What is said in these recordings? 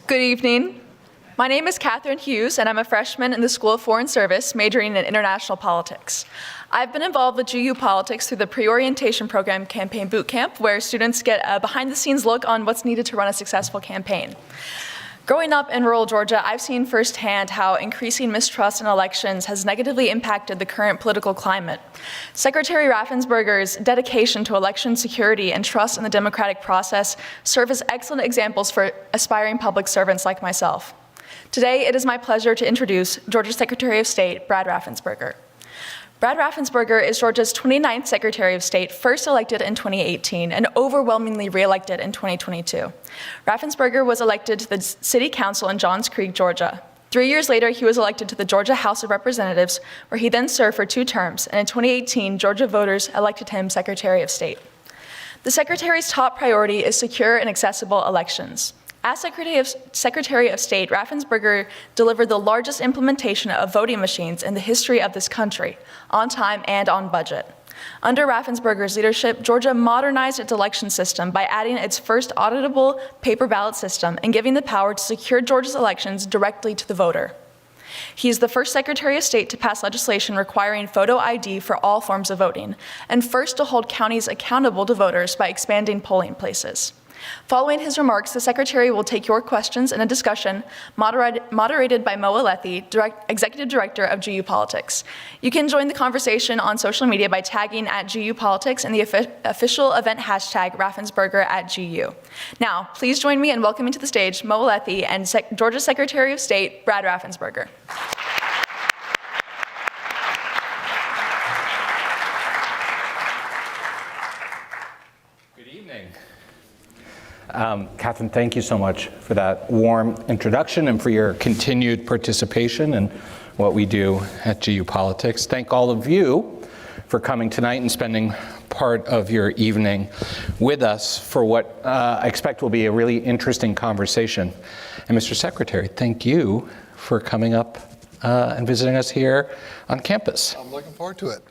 Good evening. My name is Catherine Hughes, and I'm a freshman in the School of Foreign Service, majoring in international politics. I've been involved with GU politics through the pre-orientation program Campaign Boot Camp, where students get a behind-the-scenes look on what's needed to run a successful campaign. Growing up in rural Georgia, I've seen firsthand how increasing mistrust in elections has negatively impacted the current political climate. Secretary Raffensperger's dedication to election security and trust in the democratic process serve as excellent examples for aspiring public servants like myself. Today, it is my pleasure to introduce Georgia's Secretary of State, Brad Raffensperger. Brad Raffensperger is Georgia's 29th Secretary of State, first elected in 2018 and overwhelmingly re-elected in 2022. Raffensperger was elected to the City Council in Johns Creek, Georgia. 3 years later, he was elected to the Georgia House of Representatives, where he then served for 2 terms, and in 2018, Georgia voters elected him Secretary of State. The Secretary's top priority is secure and accessible elections. As Secretary of State, Raffensperger delivered the largest implementation of voting machines in the history of this country, on time and on budget. Under Raffensperger's leadership, Georgia modernized its election system by adding its first auditable paper ballot system and giving the power to secure Georgia's elections directly to the voter. He is the first Secretary of State to pass legislation requiring photo ID for all forms of voting, and first to hold counties accountable to voters by expanding polling places. Following his remarks, the Secretary will take your questions in a discussion moderated by Mo Alethi, Executive Director of GU Politics. You can join the conversation on social media by tagging @GU Politics and the official event hashtag Raffensperger@GU. Now, please join me in welcoming to the stage Mo Alethi and Georgia Secretary of State, Brad Raffensperger. Catherine, thank you so much for that warm introduction and for your continued participation in what we do at GU Politics. Thank all of you for coming tonight and spending part of your evening with us for what I expect will be a really interesting conversation. And Mr. Secretary, thank you for coming up and visiting us here on campus. I'm looking forward to it.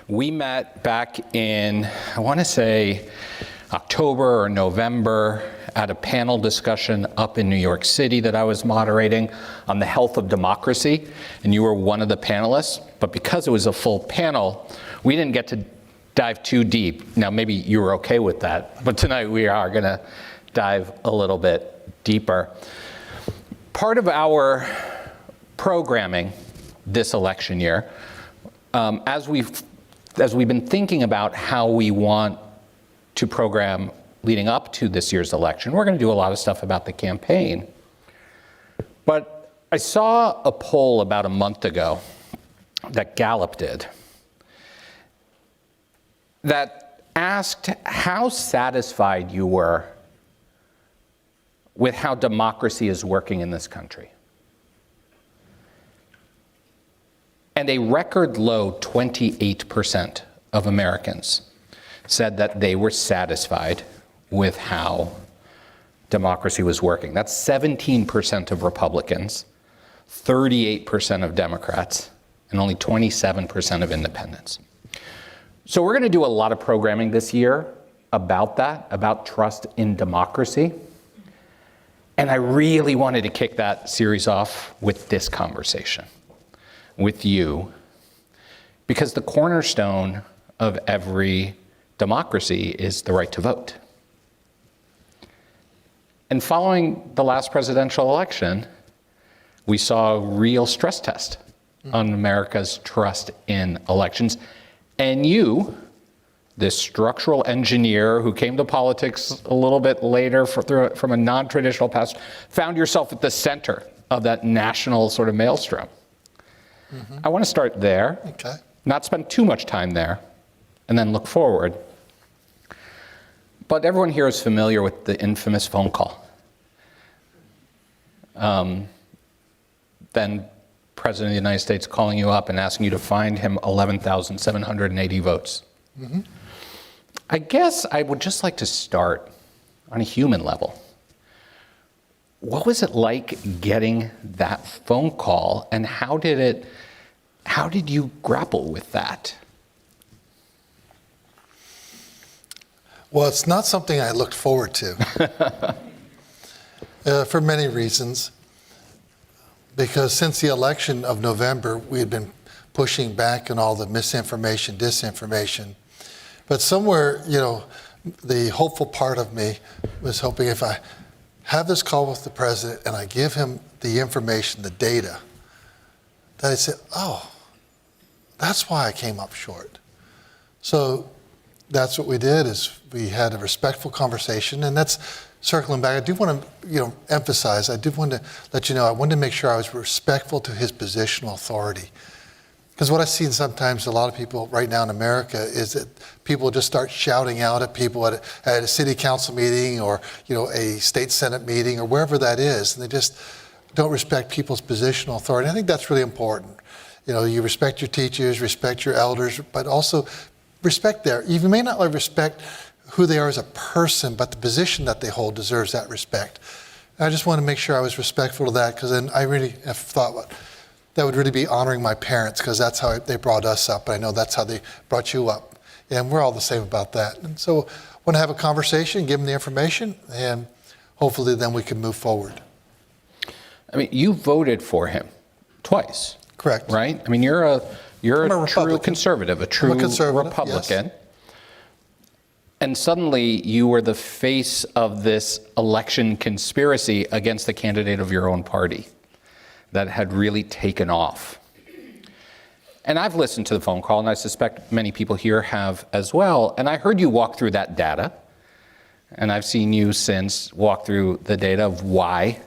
We met back in, I want to say, October or November at a panel discussion up in New York City that I was moderating on the health of democracy, and you were one of the panelists. But because it was a full panel, we didn't get to dive too deep. Now, maybe you were okay with that, but tonight we are going to dive a little bit deeper. Part of our programming this election year, as we've been thinking about how we want to program leading up to this year's election, we're going to do a lot of stuff about the campaign. But I saw a poll about a month ago that Gallup did that asked how satisfied you were with how democracy is working in this country. And a record low 28% of Americans said that they were satisfied with how democracy was working. That's 17% of Republicans, 38% of Democrats, and only 27% of independents. So we're going to do a lot of programming this year about that, about trust in democracy. And I really wanted to kick that series off with this conversation with you, because the cornerstone of every democracy is the right to vote. And following the last presidential election, we saw a real stress test on America's trust in elections. And you, this structural engineer who came to politics a little bit later from a non-traditional past, found yourself at the center of that national sort of maelstrom. I want to start there, not spend too much time there, and then look forward. But everyone here is familiar with the infamous phone call. Then President of the United States calling you up and asking you to find him 11,780 votes. I guess I would just like to start on a human level. What was it like getting that phone call, and how did you grapple with that? Well, it's not something I looked forward to. For many reasons. Because since the election of November, we had been pushing back on all the misinformation, disinformation. But somewhere, the hopeful part of me was hoping if I have this call with the president and I give him the information, the data, that I said, oh, that's why I came up short. So that's what we did, is we had a respectful conversation, and that's circling back. I do want to, emphasize, I do want to let you know, I wanted to make sure I was respectful to his positional authority. Because what I see sometimes, a lot of people right now in America, is that people just start shouting out at people at a city council meeting or, a state senate meeting or wherever that is, and they just don't respect people's positional authority. I think that's really important. You respect your teachers, respect your elders, but also respect you may not respect who they are as a person, but the position that they hold deserves that respect. And I just want to make sure I was respectful to that, because then I really have thought that would really be honoring my parents, because that's how they brought us up. I know that's how they brought you up. And we're all the same about that. And so I want to have a conversation, give them the information, and hopefully then we can move forward. I mean, you voted for him twice. Correct. Right? I mean, you're a true conservative, a true Republican. Yes. And suddenly you were the face of this election conspiracy against the candidate of your own party that had really taken off. And I've listened to the phone call, and I suspect many people here have as well. And I heard you walk through that data. And I've seen you since walk through the data of why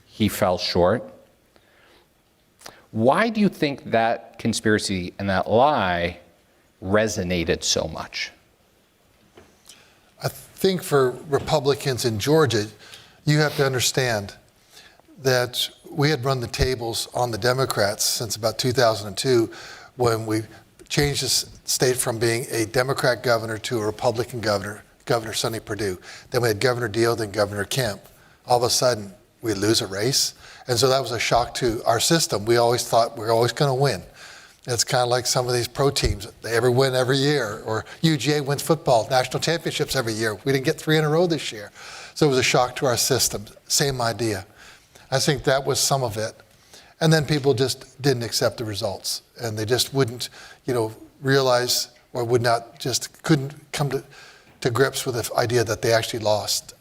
he fell short. Why do you think that conspiracy and that lie resonated so much? I think for Republicans in Georgia, you have to understand that we had run the tables on the Democrats since about 2002, when we changed the state from being a Democrat governor to a Republican governor, Governor Sonny Perdue. Then we had Governor Deal, then Governor Kemp. All of a sudden, we lose a race. And so that was a shock to our system. We always thought we were always going to win. It's kind of like some of these pro teams. They win every year. Or UGA wins football, national championships every year. We didn't get 3 in a row this year. So it was a shock to our system. Same idea. I think that was some of it. And then people just didn't accept the results. And they just wouldn't, realize, or couldn't come to grips with the idea that they actually lost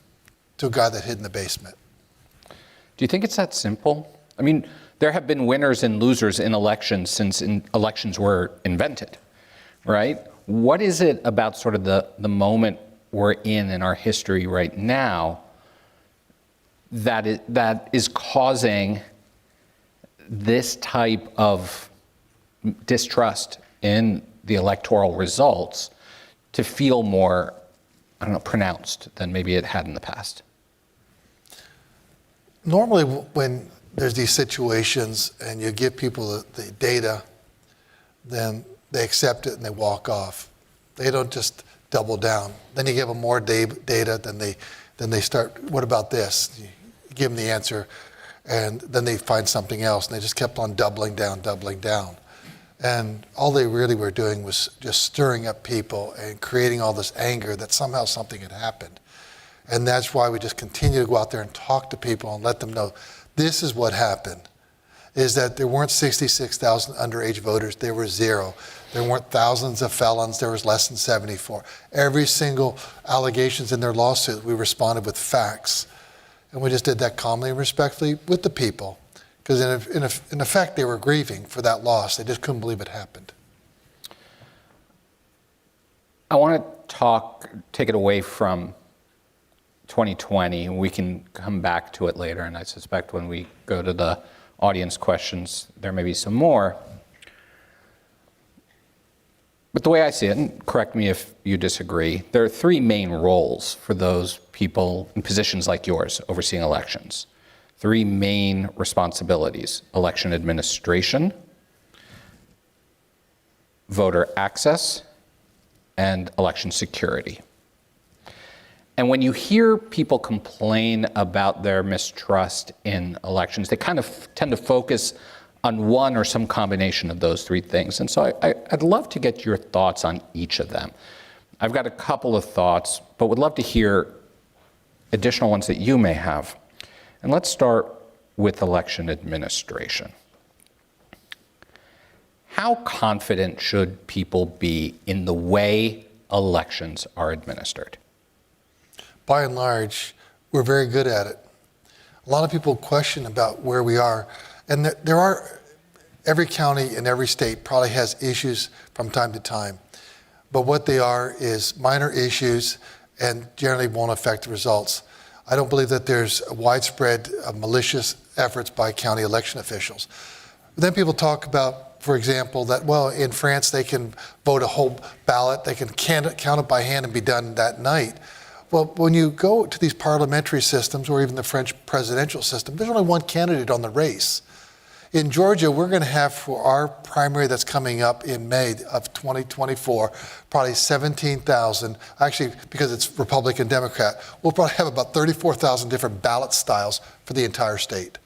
to a guy that hid in the basement. Do you think it's that simple? I mean, there have been winners and losers in elections since elections were invented, right? What is it about sort of the moment we're in our history right now that is causing this type of distrust in the electoral results to feel more, pronounced than maybe it had in the past? Normally, when there's these situations and you give people the data, then they accept it and they walk off. They don't just double down. Then you give them more data, then they start, what about this? You give them the answer, and then they find something else, and they just kept on doubling down. And all they really were doing was just stirring up people and creating all this anger that somehow something had happened. And that's why we just continue to go out there and talk to people and let them know this is what happened, is that there weren't 66,000 underage voters, there were 0. There weren't thousands of felons, there was less than 74. Every single allegations in their lawsuit, we responded with facts. And we just did that calmly and respectfully with the people. Because in effect, they were grieving for that loss. They just couldn't believe it happened. I want to take it away from 2020, and we can come back to it later, and I suspect when we go to the audience questions, there may be some more. But the way I see it, and correct me if you disagree, there are 3 main roles for those people in positions like yours overseeing elections. 3 main responsibilities: election administration, voter access, and election security. And when you hear people complain about their mistrust in elections, they kind of tend to focus on one or some combination of those 3 things. And so I'd love to get your thoughts on each of them. I've got a couple of thoughts, but would love to hear additional ones that you may have. And let's start with election administration. How confident should people be in the way elections are administered? By and large, we're very good at it. A lot of people question about where we are, and every county in every state probably has issues from time to time, but what they are is minor issues and generally won't affect the results. I don't believe that there's widespread malicious efforts by county election officials. Then people talk about, for example, that, well, in France they can vote a whole ballot, they can count it by hand and be done that night. Well, when you go to these parliamentary systems or even the French presidential system, there's only one candidate on the race. In Georgia, we're going to have for our primary that's coming up in May of 2024, probably 17,000, actually because it's Republican Democrat, we'll probably have about 34,000 different ballot styles for the entire state.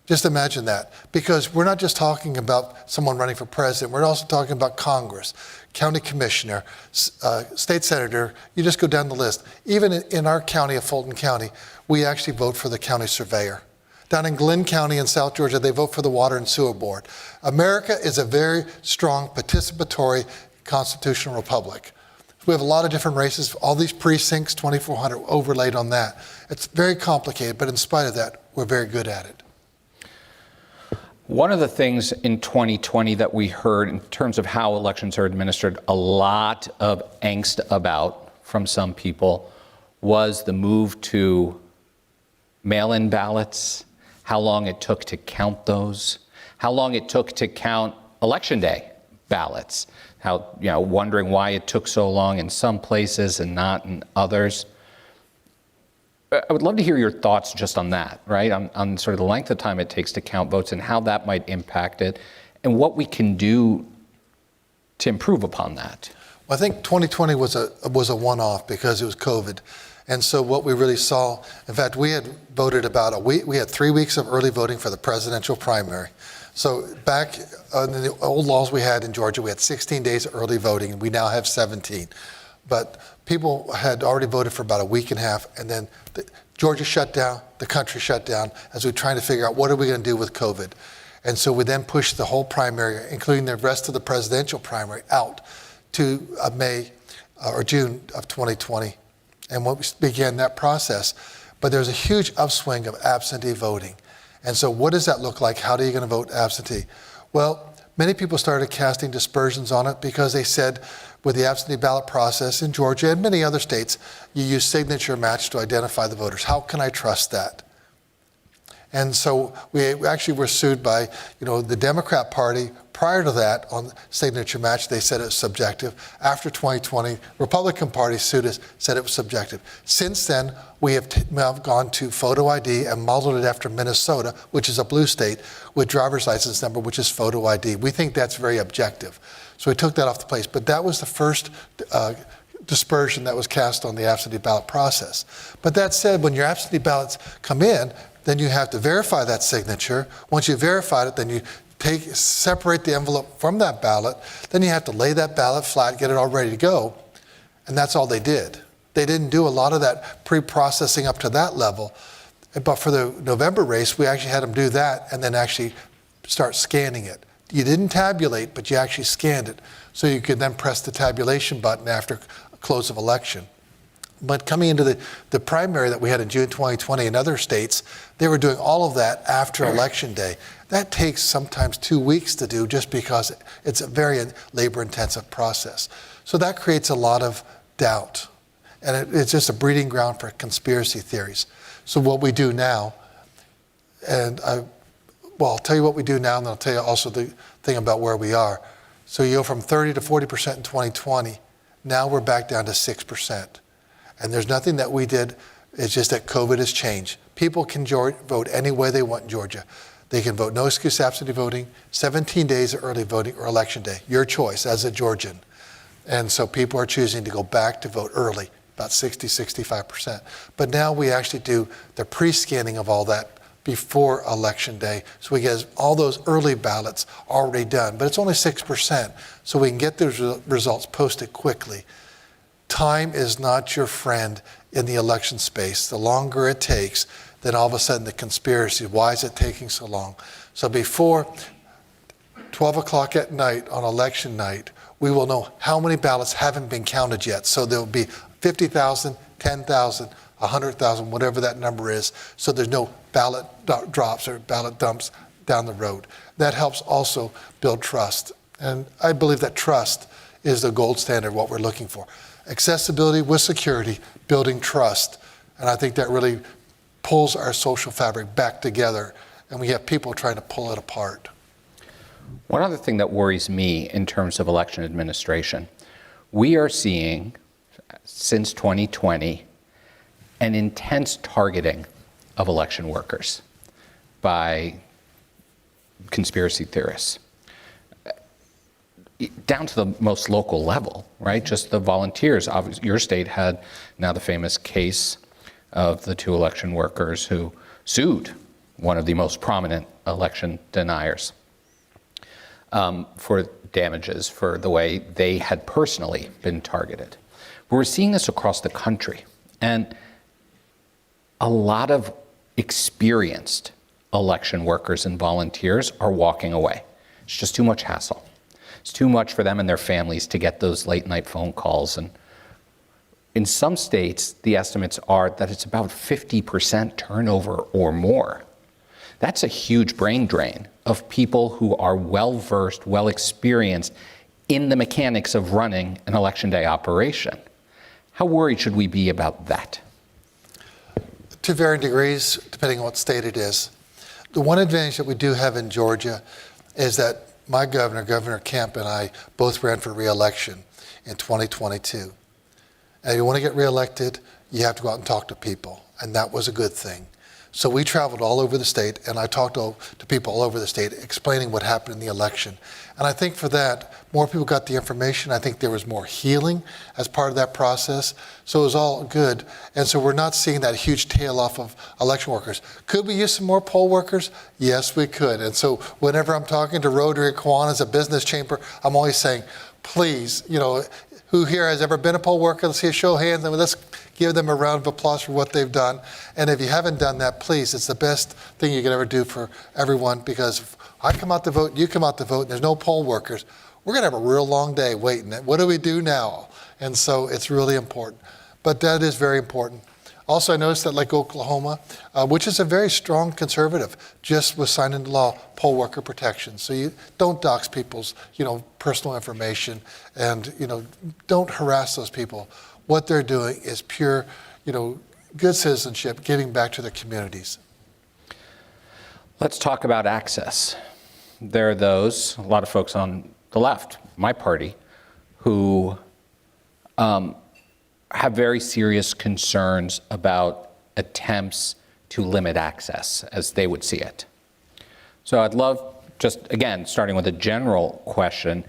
Just imagine that, because we're not just talking about someone running for president, we're also talking about Congress, county commissioner, state senator, you just go down the list. Even in our county of Fulton County, we actually vote for the county surveyor. Down in Glenn County in South Georgia, they vote for the Water and Sewer Board. America is a very strong participatory constitutional republic. We have a lot of different races, all these precincts, 2,400 overlaid on that. It's very complicated, but in spite of that, we're very good at it. One of the things in 2020 that we heard in terms of how elections are administered, a lot of angst about from some people was the move to mail-in ballots, how long it took to count those, how long it took to count election day ballots, wondering why it took so long in some places and not in others. I would love to hear your thoughts just on that, right? On sort of the length of time it takes to count votes and how that might impact it and what we can do to improve upon that. Well, I think 2020 was a one-off because it was COVID. And so what we really saw, in fact, we had voted about a week, we had 3 weeks of early voting for the presidential primary. So back in the old laws we had in Georgia, we had 16 days of early voting, and we now have 17. But people had already voted for about a week and a half, and then Georgia shut down, the country shut down, as we were trying to figure out what are we going to do with COVID. And so we then pushed the whole primary, including the rest of the presidential primary, out to May or June of 2020. And we began that process. But there's a huge upswing of absentee voting. And so what does that look like? How are you going to vote absentee? Well, many people started casting dispersions on it because they said with the absentee ballot process in Georgia and many other states, you use signature match to identify the voters. How can I trust that? And so we actually were sued by, the Democrat Party. Prior to that, on signature match, they said it was subjective. After 2020, Republican Party sued us, said it was subjective. Since then, we have now gone to photo ID and modeled it after Minnesota, which is a blue state, with driver's license number, which is photo ID. We think that's very objective. So we took that off the place. But that was the first dispersion that was cast on the absentee ballot process. But that said, when your absentee ballots come in, then you have to verify that signature. Once you verified it, then you separate the envelope from that ballot. Then you have to lay that ballot flat, get it all ready to go. And that's all they did. They didn't do a lot of that pre-processing up to that level. But for the November race, we actually had them do that and then actually start scanning it. You didn't tabulate, but you actually scanned it. So you could then press the tabulation button after close of election. But coming into the primary that we had in June 2020 in other states, they were doing all of that after Election Day. That takes sometimes 2 weeks to do just because it's a very labor-intensive process. So that creates a lot of doubt. And it's just a breeding ground for conspiracy theories. So what we do now, I'll tell you what we do now, and then I'll tell you also the thing about where we are. So you go from 30 to 40% in 2020. Now we're back down to 6%. And there's nothing that we did. It's just that COVID has changed. People can vote any way they want in Georgia. They can vote no excuse absentee voting, 17 days of early voting, or election day. Your choice as a Georgian. And so people are choosing to go back to vote early, about 60, 65%. But now we actually do the pre-scanning of all that before Election Day. So we get all those early ballots already done. But it's only 6%, so we can get those results posted quickly. Time is not your friend in the election space. The longer it takes, then all of a sudden the conspiracy, why is it taking so long? So before 12 o'clock at night on election night, we will know how many ballots haven't been counted yet. So there will be 50,000, 10,000, 100,000, whatever that number is. So there's no ballot drops or ballot dumps down the road. That helps also build trust. And I believe that trust is the gold standard of what we're looking for. Accessibility with security, building trust. And I think that really pulls our social fabric back together, and we have people trying to pull it apart. One other thing that worries me in terms of election administration, we are seeing, since 2020, an intense targeting of election workers by conspiracy theorists, down to the most local level, right? Just the volunteers. Obviously, your state had now the famous case of the 2 election workers who sued one of the most prominent election deniers for damages for the way they had personally been targeted. But we're seeing this across the country, and a lot of experienced election workers and volunteers are walking away. It's just too much hassle. It's too much for them and their families to get those late night phone calls. And in some states, the estimates are that it's about 50% turnover or more. That's a huge brain drain of people who are well-versed, well-experienced in the mechanics of running an election day operation. How worried should we be about that? To varying degrees, depending on what state it is. The one advantage that we do have in Georgia is that my governor, Governor Kemp, and I both ran for re-election in 2022. And you want to get re-elected, you have to go out and talk to people, and that was a good thing. So we traveled all over the state, and I talked to people all over the state explaining what happened in the election. And I think for that, more people got the information. I think there was more healing as part of that process. So it was all good. And so we're not seeing that huge tail off of election workers. Could we use some more poll workers? Yes, we could. And so whenever I'm talking to Rotary, Kiwanis, a business chamber, I'm always saying, please, who here has ever been a poll worker? Let's see a show of hands, and let's give them a round of applause for what they've done. And if you haven't done that, please, it's the best thing you can ever do for everyone, because if I come out to vote, you come out to vote, and there's no poll workers, we're going to have a real long day waiting. What do we do now? And so it's really important. But that is very important. Also, I noticed that like Oklahoma, which is a very strong conservative, just was signed into law poll worker protection. So you don't dox people's, personal information, and, don't harass those people. What they're doing is pure, good citizenship, giving back to their communities. Let's talk about access. There are those, a lot of folks on the left, my party, who have very serious concerns about attempts to limit access as they would see it. So I'd love, just again, starting with a general question,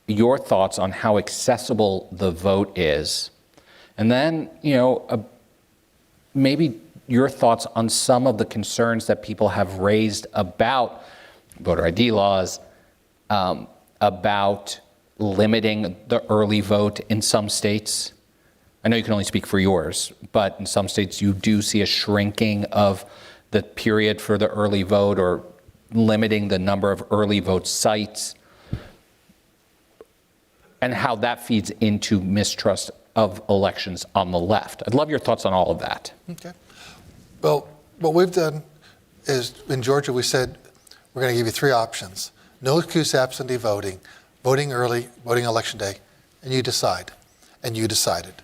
your thoughts on how accessible the vote is, and then, maybe your thoughts on some of the concerns that people have raised about voter ID laws, about limiting the early vote in some states. I know you can only speak for yours, but in some states you do see a shrinking of the period for the early vote or limiting the number of early vote sites, and how that feeds into mistrust of elections on the left. I'd love your thoughts on all of that. Okay. Well, what we've done is, in Georgia, we said we're going to give you 3 options. No excuse absentee voting, voting early, voting election day, and you decide. And you decided.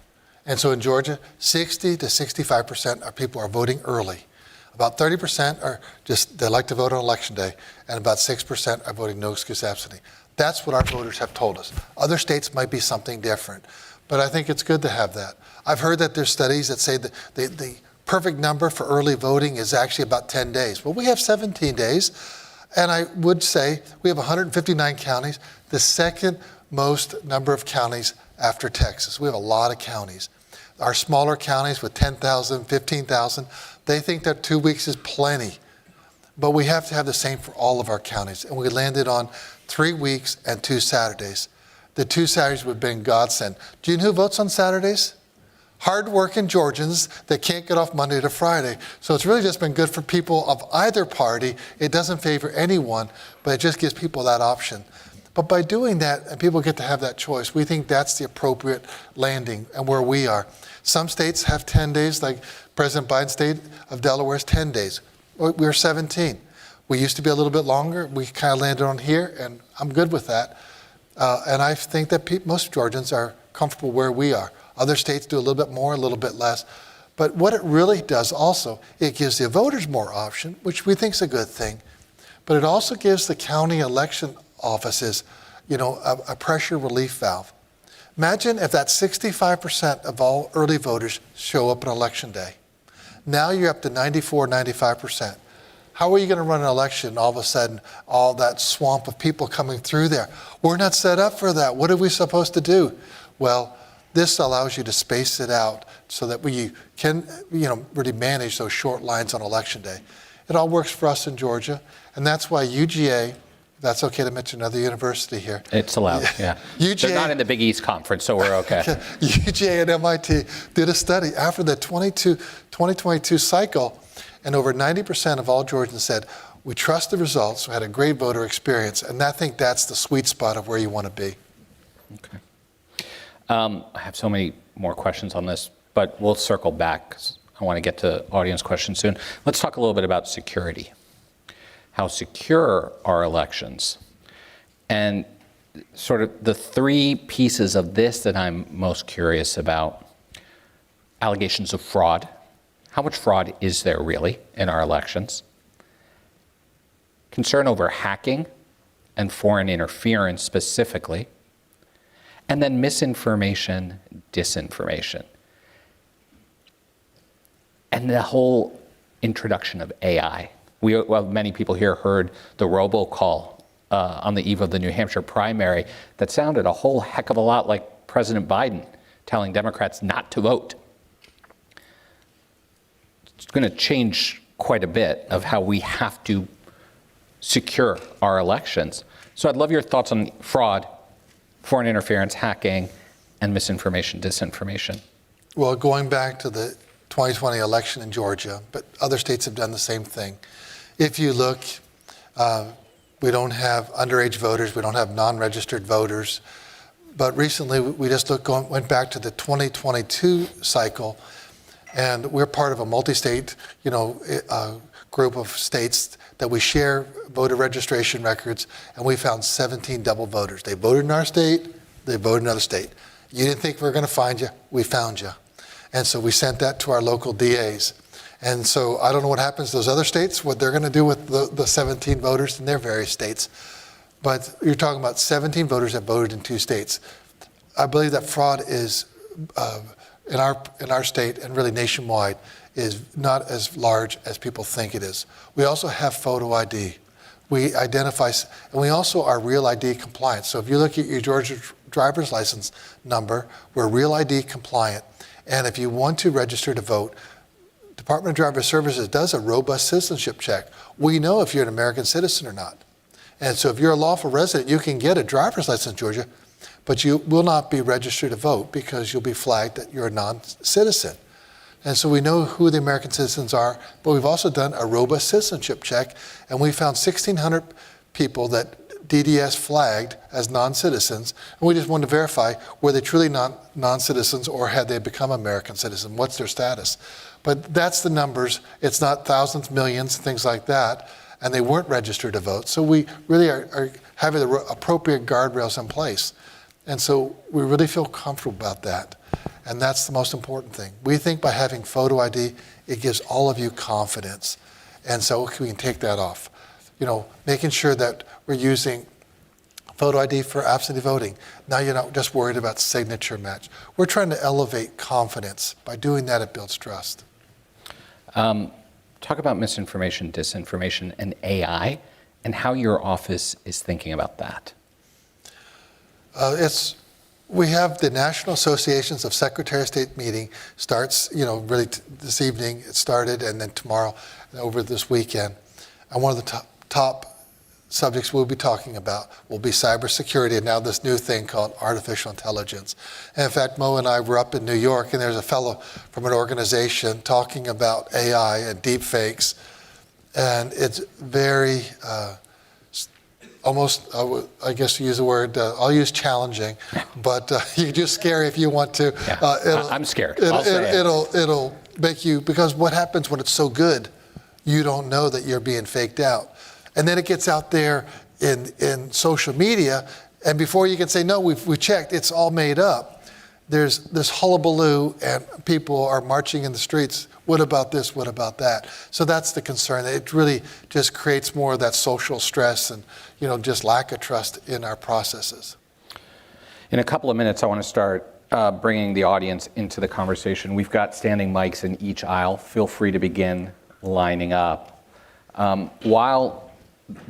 And so in Georgia, 60 to 65% of people are voting early. About 30% are they like to vote on election day, and about 6% are voting no excuse absentee. That's what our voters have told us. Other states might be something different, but I think it's good to have that. I've heard that there's studies that say that the perfect number for early voting is actually about 10 days. Well, we have 17 days, and I would say we have 159 counties, the second most number of counties after Texas. We have a lot of counties. Our smaller counties with 10,000, 15,000, they think that 2 weeks is plenty. But we have to have the same for all of our counties. And we landed on 3 weeks and 2 Saturdays. The 2 Saturdays would have been godsend. Do you know who votes on Saturdays? hard-working Georgians that can't get off Monday to Friday. So it's really just been good for people of either party. It doesn't favor anyone, but it just gives people that option. But by doing that, and people get to have that choice, we think that's the appropriate landing and where we are. Some states have 10 days, like President Biden's state of Delaware is 10 days. We're 17. We used to be a little bit longer. We kind of landed on here, and I'm good with that. And I think that most Georgians are comfortable where we are. Other states do a little bit more, a little bit less. But what it really does also, it gives the voters more option, which we think is a good thing. But it also gives the county election offices, a pressure relief valve. Imagine if that 65% of all early voters show up on election day. Now you're up to 94, 95%. How are you going to run an election, all of a sudden, all that swamp of people coming through there? We're not set up for that. What are we supposed to do? Well, this allows you to space it out so that we can, really manage those short lines on election day. It all works for us in Georgia, and that's why UGA, that's okay to mention another university here. It's allowed, yeah. UGA, they're not in the Big East Conference, so we're okay. UGA and MIT did a study after the 2022 cycle, and over 90% of all Georgians said, we trust the results, we had a great voter experience, and I think that's the sweet spot of where you want to be. Okay. I have so many more questions on this, but we'll circle back. I want to get to audience questions soon. Let's talk a little bit about security. How secure are elections? And sort of the three pieces of this that I'm most curious about: allegations of fraud. How much fraud is there really in our elections? Concern over hacking and foreign interference specifically. And then misinformation, disinformation. And the whole introduction of AI. Many people here heard the robocall on the eve of the New Hampshire primary that sounded a whole heck of a lot like President Biden telling Democrats not to vote. It's going to change quite a bit of how we have to secure our elections. So I'd love your thoughts on fraud, foreign interference, hacking, and misinformation, disinformation. Well, going back to the 2020 election in Georgia, but other states have done the same thing. If you look, we don't have underage voters, we don't have non-registered voters, but recently we just went back to the 2022 cycle, and we're part of a multi-state, group of states that we share voter registration records, and we found 17 double voters. They voted in our state, they voted in another state. You didn't think we were going to find you, we found you. And so we sent that to our local DAs. And so I don't know what happens to those other states, what they're going to do with the 17 voters in their various states. But you're talking about 17 voters that voted in 2 states. I believe that fraud is, in our state and really nationwide, is not as large as people think it is. We also have photo ID. We identify, and we also are Real ID compliant. So if you look at your Georgia driver's license number, we're Real ID compliant. And if you want to register to vote, Department of Driver Services does a robust citizenship check. We know if you're an American citizen or not. And so if you're a lawful resident, you can get a driver's license in Georgia, but you will not be registered to vote because you'll be flagged that you're a non-citizen. And so we know who the American citizens are, but we've also done a robust citizenship check, and we found 1,600 people that DDS flagged as non-citizens, and we just wanted to verify were they truly non-citizens or had they become American citizens, what's their status. But that's the numbers. It's not thousands, millions, things like that, and they weren't registered to vote. So we really are having the appropriate guardrails in place. And so we really feel comfortable about that. And that's the most important thing. We think by having photo ID, it gives all of you confidence. And so we can take that off. Making sure that we're using photo ID for absentee voting. Now you're not just worried about signature match. We're trying to elevate confidence. By doing that, it builds trust. Talk about misinformation, disinformation, and AI, and how your office is thinking about that. We have the National Associations of Secretary of State meeting starts, really this evening. It started, and then tomorrow, over this weekend. And one of the top subjects we'll be talking about will be cybersecurity and now this new thing called artificial intelligence. And in fact, Mo and I were up in New York, and there's a fellow from an organization talking about AI and deep fakes, and it's very almost, I guess to use the word, I'll use challenging, but you just scary if you want to. Yeah, I'm scared. I'll say it. It'll make you, because what happens when it's so good, you don't know that you're being faked out. And then it gets out there in social media, and before you can say, no, we checked, it's all made up. There's this hullabaloo, and people are marching in the streets. What about this? What about that? So that's the concern. It really just creates more of that social stress and, just lack of trust in our processes. In a couple of minutes, I want to start bringing the audience into the conversation. We've got standing mics in each aisle. Feel free to begin lining up. While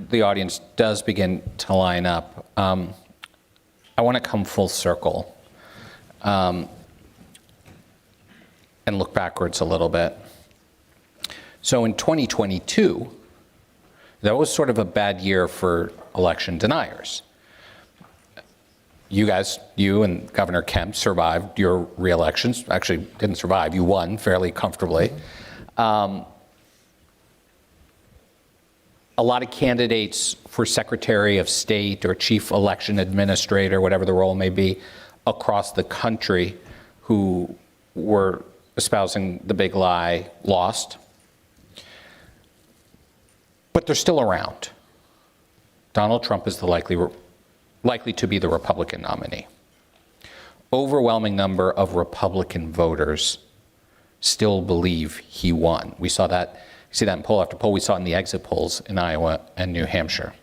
the audience does begin to line up, I want to come full circle and look backwards a little bit. So in 2022, that was sort of a bad year for election deniers. You guys, you and Governor Kemp survived your re-elections. Actually, didn't survive. You won fairly comfortably. A lot of candidates for Secretary of State or Chief Election Administrator, whatever the role may be, across the country who were espousing the big lie lost. But they're still around. Donald Trump is the likely to be the Republican nominee. Overwhelming number of Republican voters still believe he won. We saw that. You see that in poll after poll. We saw it in the exit polls in Iowa and New Hampshire.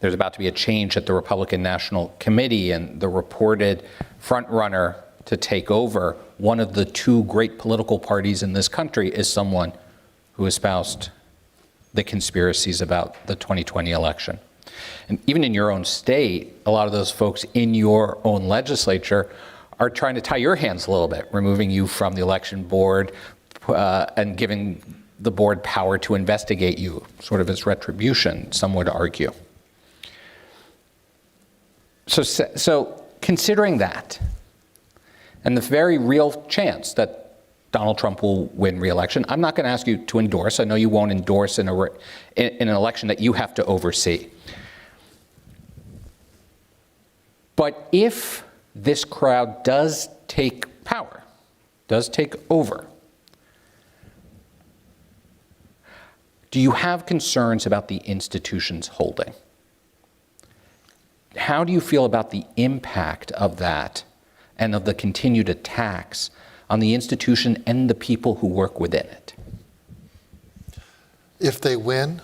There's about to be a change at the Republican National Committee, and the reported front runner to take over one of the two great political parties in this country is someone who espoused the conspiracies about the 2020 election. And even in your own state, a lot of those folks in your own legislature are trying to tie your hands a little bit, removing you from the election board and giving the board power to investigate you, sort of as retribution, some would argue. So considering that, and the very real chance that Donald Trump will win re-election, I'm not going to ask you to endorse. I know you won't endorse in an election that you have to oversee. But if this crowd does take power, does take over, do you have concerns about the institutions holding? How do you feel about the impact of that and of the continued attacks on the institution and the people who work within it? If they win,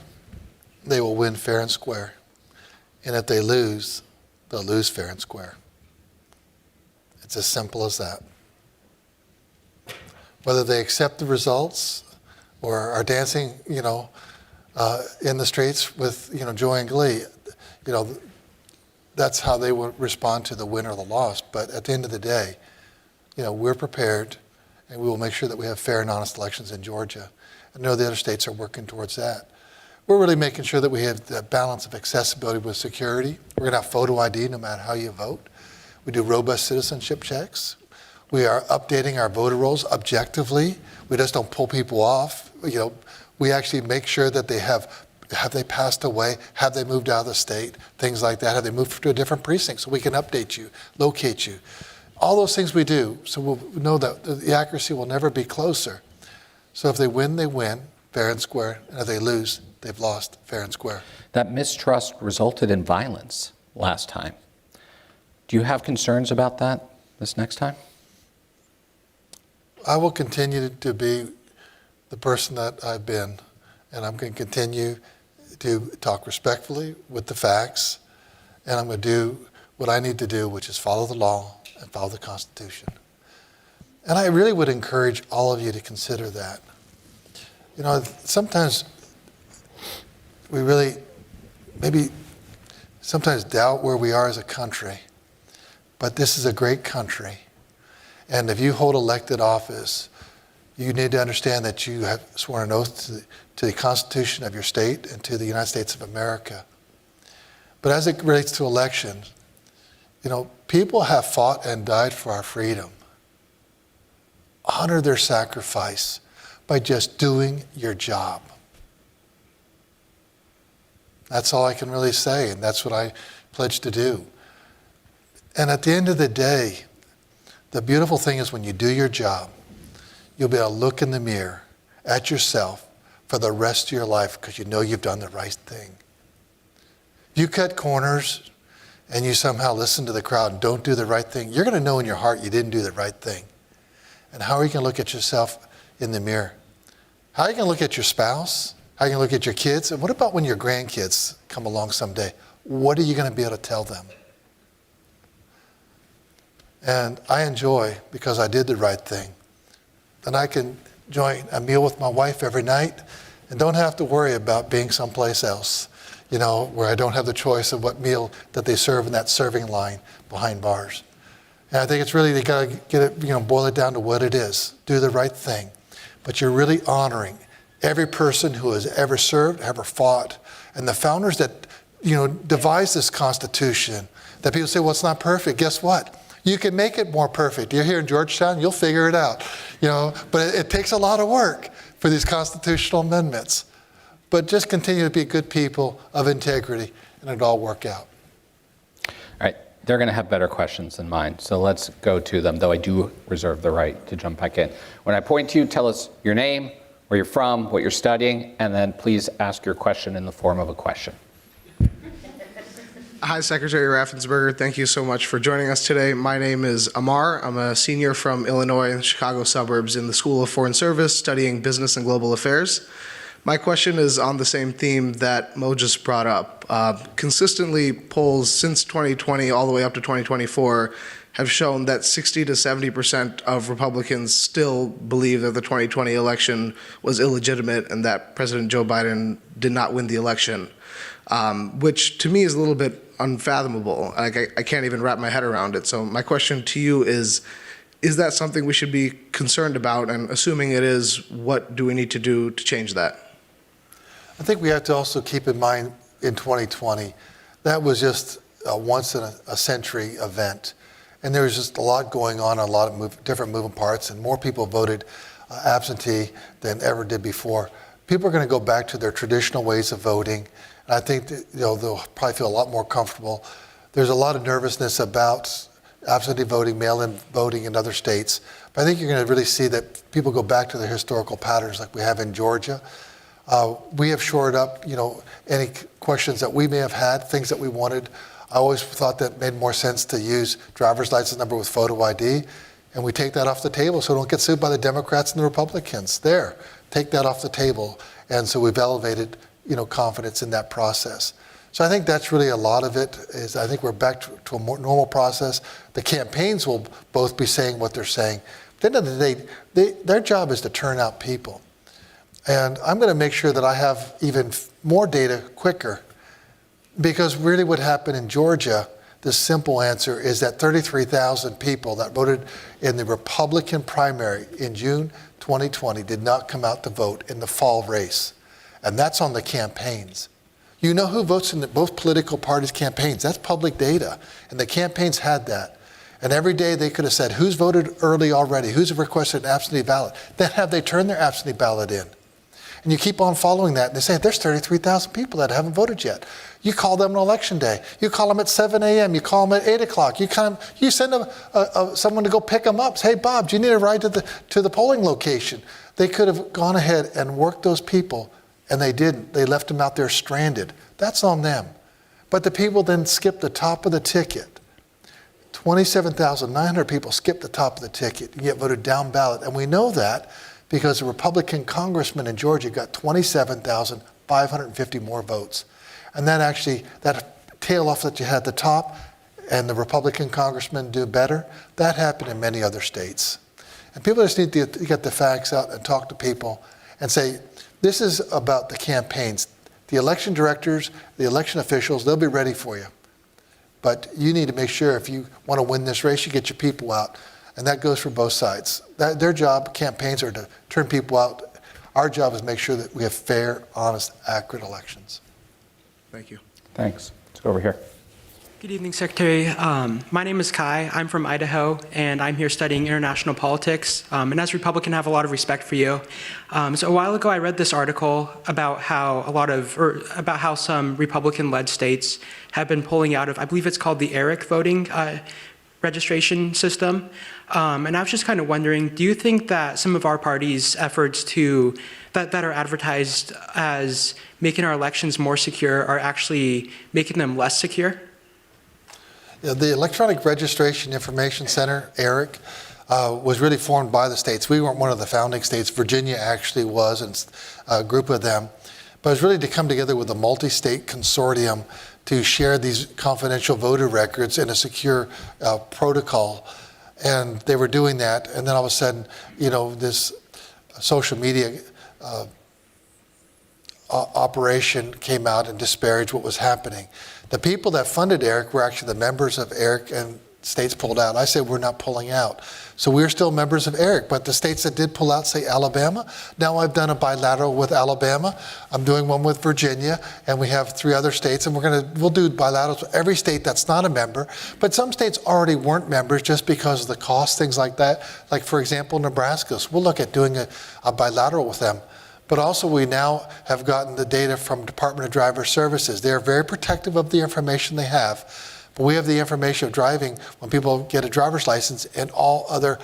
they will win fair and square. And if they lose, they'll lose fair and square. It's as simple as that. Whether they accept the results or are dancing, in the streets with, joy and glee, that's how they will respond to the win or the loss. But at the end of the day, we're prepared, and we will make sure that we have fair and honest elections in Georgia. I know the other states are working towards that. We're really making sure that we have that balance of accessibility with security. We're going to have photo ID no matter how you vote. We do robust citizenship checks. We are updating our voter rolls objectively. We just don't pull people off. We actually make sure that they have they passed away? Have they moved out of the state? Things like that. Have they moved to a different precinct so we can update you, locate you? All those things we do, so we'll know that the accuracy will never be closer. So if they win, fair and square. And if they lose, they've lost, fair and square. That mistrust resulted in violence last time. Do you have concerns about that this next time? I will continue to be the person that I've been, and I'm going to continue to talk respectfully with the facts, and I'm going to do what I need to do, which is follow the law and follow the Constitution. And I really would encourage all of you to consider that. Sometimes we really maybe sometimes doubt where we are as a country, but this is a great country. And if you hold elected office, You need to understand that you have sworn an oath to the Constitution of your state and to the United States of America. But as it relates to elections, people have fought and died for our freedom. Honor their sacrifice by just doing your job. That's all I can really say, and that's what I pledge to do. And at the end of the day, the beautiful thing is when you do your job, you'll be able to look in the mirror at yourself for the rest of your life because you know you've done the right thing. If you cut corners and you somehow listen to the crowd and don't do the right thing, you're going to know in your heart you didn't do the right thing. And how are you going to look at yourself in the mirror? How are you going to look at your spouse? How are you going to look at your kids? And what about when your grandkids come along someday? What are you going to be able to tell them? And I enjoy, because I did the right thing, that I can enjoy a meal with my wife every night and don't have to worry about being someplace else, where I don't have the choice of what meal that they serve in that serving line behind bars. And I think it's really, you got to get it, boil it down to what it is. Do the right thing. But you're really honoring every person who has ever served, ever fought, and the founders that, devised this Constitution. That people say, well, it's not perfect. Guess what? You can make it more perfect. You're here in Georgetown, you'll figure it out. But it takes a lot of work for these constitutional amendments. But just continue to be good people of integrity, and it'll all work out. All right, they're going to have better questions than mine, so let's go to them, though I do reserve the right to jump back in. When I point to you, tell us your name, where you're from, what you're studying, and then please ask your question in the form of a question. Hi, Secretary Raffensperger. Thank you so much for joining us today. My name is Amar. I'm a senior from Illinois in the Chicago suburbs in the School of Foreign Service, studying business and global affairs. My question is on the same theme that Mo just brought up. Consistently, polls since 2020 all the way up to 2024 have shown that 60 to 70% of Republicans still believe that the 2020 election was illegitimate and that President Joe Biden did not win the election, which to me is a little bit unfathomable. I can't even wrap my head around it. So my question to you is that something we should be concerned about? And assuming it is, what do we need to do to change that? I think we have to also keep in mind in 2020, that was just a once in a century event. And there was just a lot going on, a lot of different moving parts, and more people voted absentee than ever did before. People are going to go back to their traditional ways of voting. And I think that, they'll probably feel a lot more comfortable. There's a lot of nervousness about absentee voting, mail-in voting in other states. But I think you're going to really see that people go back to their historical patterns like we have in Georgia. We have shored up, any questions that we may have had, things that we wanted. I always thought that it made more sense to use driver's license number with photo ID, and we take that off the table so we don't get sued by the Democrats and the Republicans. There, take that off the table. And so we've elevated, confidence in that process. So I think that's really a lot of it. Is I think we're back to a more normal process. The campaigns will both be saying what they're saying. At the end of the day, their job is to turn out people. And I'm going to make sure that I have even more data quicker, because really what happened in Georgia, the simple answer is that 33,000 people that voted in the Republican primary in June 2020 did not come out to vote in the fall race. And that's on the campaigns. You know who votes in both political parties' campaigns. That's public data. And the campaigns had that. And every day they could have said, who's voted early already? Who's requested an absentee ballot? Then have they turned their absentee ballot in? And you keep on following that, and they say, there's 33,000 people that haven't voted yet. You call them on election day. You call them at 7 a.m. You call them at 8 o'clock. You send someone to go pick them up. Say, hey, Bob, do you need a ride to the polling location? They could have gone ahead and worked those people, and they didn't. They left them out there stranded. That's on them. But the people then skipped the top of the ticket. 27,900 people skipped the top of the ticket and get voted down ballot. And we know that because a Republican congressman in Georgia got 27,550 more votes. And then actually, that tail off that you had at the top and the Republican congressman do better, that happened in many other states. And people just need to get the facts out and talk to people and say, this is about the campaigns. The election directors, the election officials, they'll be ready for you. But you need to make sure if you want to win this race, you get your people out. And that goes for both sides. Their job, campaigns, are to turn people out. Our job is to make sure that we have fair, honest, accurate elections. Thank you. Thanks. Let's go over here. Good evening, Secretary. My name is Kai. I'm from Idaho, and I'm here studying international politics. And as a Republican, I have a lot of respect for you. So a while ago, I read this article about how some Republican-led states have been pulling out of, I believe it's called the ERIC voting registration system. And I was just kind of wondering, do you think that some of our party's efforts that are advertised as making our elections more secure are actually making them less secure? Yeah, the Electronic Registration Information Center, ERIC, was really formed by the states. We weren't one of the founding states. Virginia actually was, and a group of them. But it was really to come together with a multi-state consortium to share these confidential voter records in a secure protocol. And they were doing that, and then all of a sudden, this social media operation came out and disparaged what was happening. The people that funded ERIC were actually the members of ERIC, and states pulled out. I said we're not pulling out. So we're still members of ERIC, but the states that did pull out, say Alabama, now I've done a bilateral with Alabama. I'm doing one with Virginia, and we have 3 other states, and we'll do bilaterals with every state that's not a member. But some states already weren't members just because of the cost, things like that. Like, for example, Nebraska. So we'll look at doing a bilateral with them. But also we now have gotten the data from Department of Driver Services. They are very protective of the information they have. But we have the information of driving when people get a driver's license in all other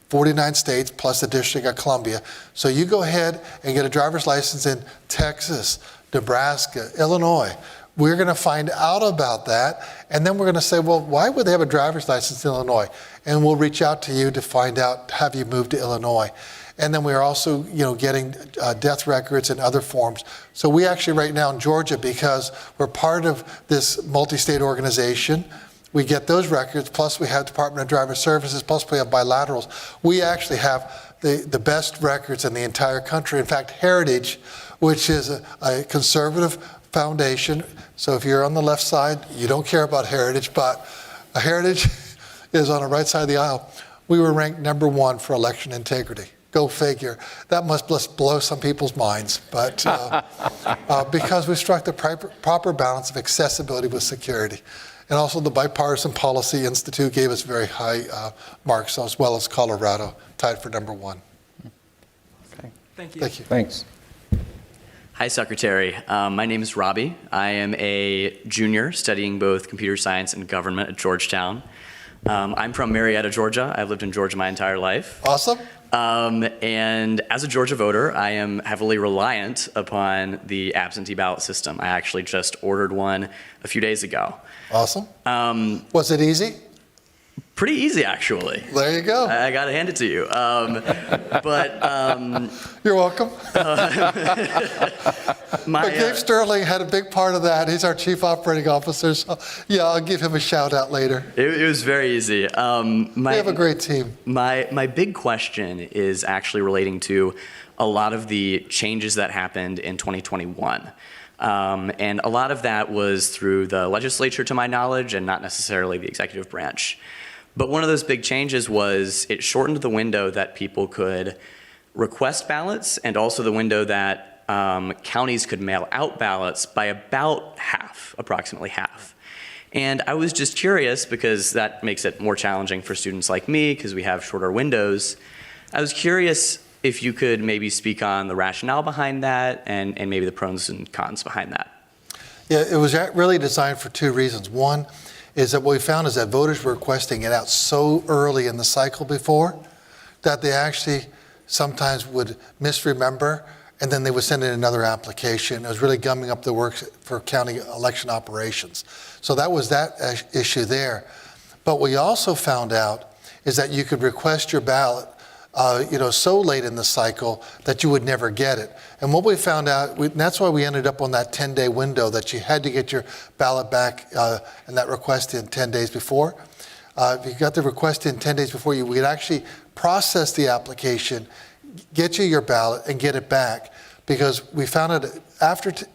49 states plus the District of Columbia. So you go ahead and get a driver's license in Texas, Nebraska, Illinois. We're going to find out about that, and then we're going to say, well, why would they have a driver's license in Illinois? And we'll reach out to you to find out, have you moved to Illinois? And then we're also, getting death records and other forms. So we actually right now in Georgia, because we're part of this multi-state organization, we get those records, plus we have Department of Driver Services, plus we have bilaterals. We actually have the best records in the entire country. In fact, Heritage, which is a conservative foundation, so if you're on the left side, you don't care about Heritage, but Heritage is on the right side of the aisle. We were ranked #1 for election integrity. Go figure. That must just blow some people's minds, but because we struck the proper balance of accessibility with security. And also the Bipartisan Policy Institute gave us very high marks, as well as Colorado, tied for #1. Okay. Thank you. Thank you. Thanks. Hi, Secretary. My name is Robbie. I am a junior studying both computer science and government at Georgetown. I'm from Marietta, Georgia. I've lived in Georgia my entire life. Awesome. And as a Georgia voter, I am heavily reliant upon the absentee ballot system. I actually just ordered one a few days ago. Awesome. Was it easy? Pretty easy, actually. There you go. I got to hand it to you. You're welcome. My, But Gabe Sterling had a big part of that. He's our chief operating officer. So yeah, I'll give him a shout out later. it was very easy. We have a great team. My big question is actually relating to a lot of the changes that happened in 2021. And a lot of that was through the legislature, to my knowledge, and not necessarily the executive branch. But one of those big changes was it shortened the window that people could request ballots, and also the window that counties could mail out ballots by about half, approximately half. And I was just curious, because that makes it more challenging for students like me, because we have shorter windows. I was curious if you could maybe speak on the rationale behind that, and maybe the pros and cons behind that. Yeah, it was really designed for 2 reasons. One is that what we found is that voters were requesting it out so early in the cycle before that they actually sometimes would misremember, and then they would send in another application. It was really gumming up the works for county election operations. So that was that issue there. But we also found out is that you could request your ballot so late in the cycle that you would never get it. And what we found out, and that's why we ended up on that 10-day window, that you had to get your ballot back and that request in 10 days before. If you got the request in 10 days before, we could actually process the application, get you your ballot, and get it back. Because we found it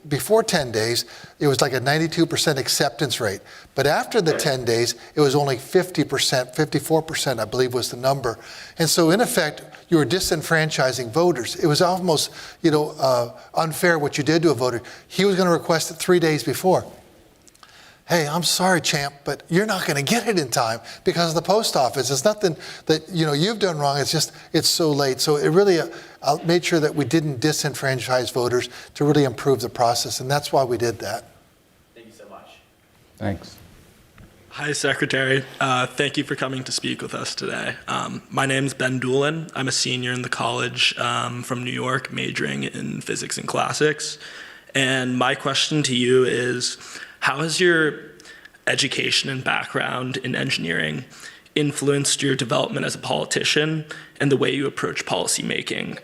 before 10 days, it was like a 92% acceptance rate. But after the 10 days, it was only 50%, 54%, I believe was the number. And so in effect, you were disenfranchising voters. It was almost, unfair what you did to a voter. He was going to request it 3 days before. Hey, I'm sorry, champ, but you're not going to get it in time because of the post office. It's nothing that you've done wrong. It's just it's so late. So it really made sure that we didn't disenfranchise voters to really improve the process, and that's why we did that. Thank you so much. Thanks. Hi, Secretary. Thank you for coming to speak with us today. My name's Ben Doolin. I'm a senior in the college from New York, majoring in physics and classics. And my question to you is, how has your education and background in engineering influenced your development as a politician and the way you approach policymaking,